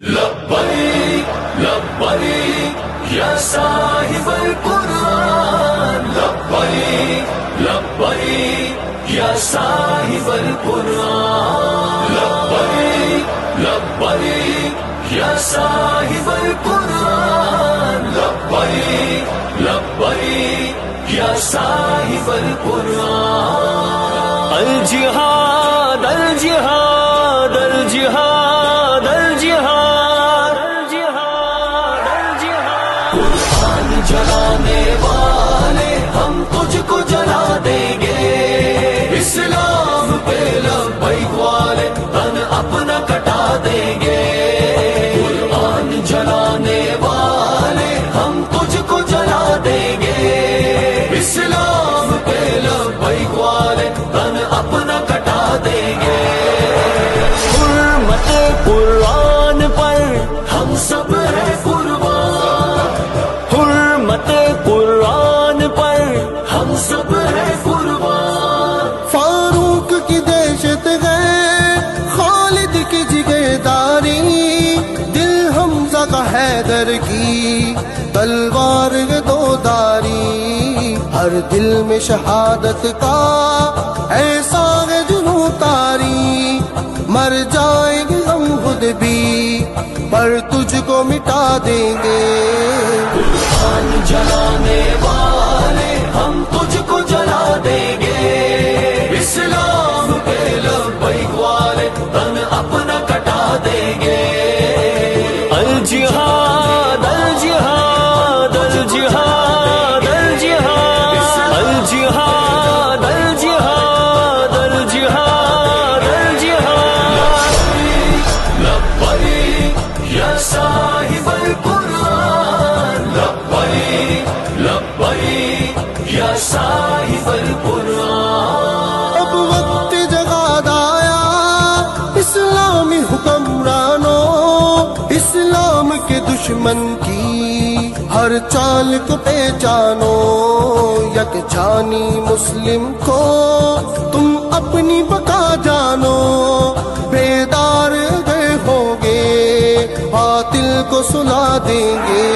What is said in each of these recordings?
لبیک لبیک یا صاحب القرآن، لبیک لبیک یا صاحب القرآن، لبیک لبیک یا صاحب القرآن، لبیک لبیک یا صاحب القرآن۔ الجہاد الجہاد الجہاد الجہاد قرآن جلانے والے ہم تجھ کو جلا دیں گے، اسلام پہ لبیک والے تن اپنا کٹا دیں گے، قرآن جلانے والے ہم تجھ کو جلا دیں گے، اسلام پہ لبیک والے تن اپنا کٹا دیں گے، حرمت قرآن پر ہم سب ہیں قربان، حرمت قرآن پر ہم سب ہیں قربان۔ فاروق کی دہشت ہے، خالد کی جگرداری، دل حمزہ کا حیدر کی تلوار ہے دو داری، ہر دل میں شہادت کا ایسا ہے جنوں تاری، مر جائیں گے ہم خود بھی پر تجھ کو مٹا دیں گے، قرآن جلانے والے ہم تجھ کو جلا دیں گے، اسلام پہ لبیک والے تن اپنا کٹا دیں گے، الجہاد الجہاد الجہاد الجہاد الجہاد الجہاد الجہاد الجہاد لبیک یا صاحب القرآن، لبیک لبیک یا صاحب القرآن۔ اب وقت جہاد آیا اسلامی حکمرانوں، اسلام کے دشمن کی ہر چال کو پہچانو، یک جانی مسلم کو تم اپنی بقا جانو، بیدار گئے ہوگے باطل کو سلا دیں گے،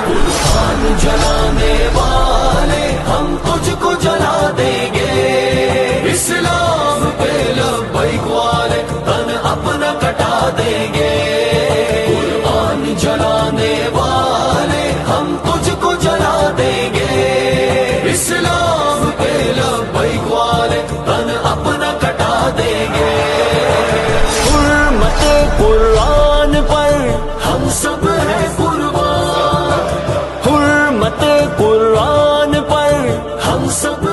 قرآن جلانے والے ہم تجھ کو جلا دیں گے، اسلام پہ لبیک والے تن اپنا کٹا دیں گے، قرآن جلانے والے ہم تجھ کو جلا دیں گے، اسلام پہ لبیک والے تن اپنا کٹا دیں گے، حرمت قرآن پر ہم سب ہیں قربان، حرمت قرآن پر ہم سب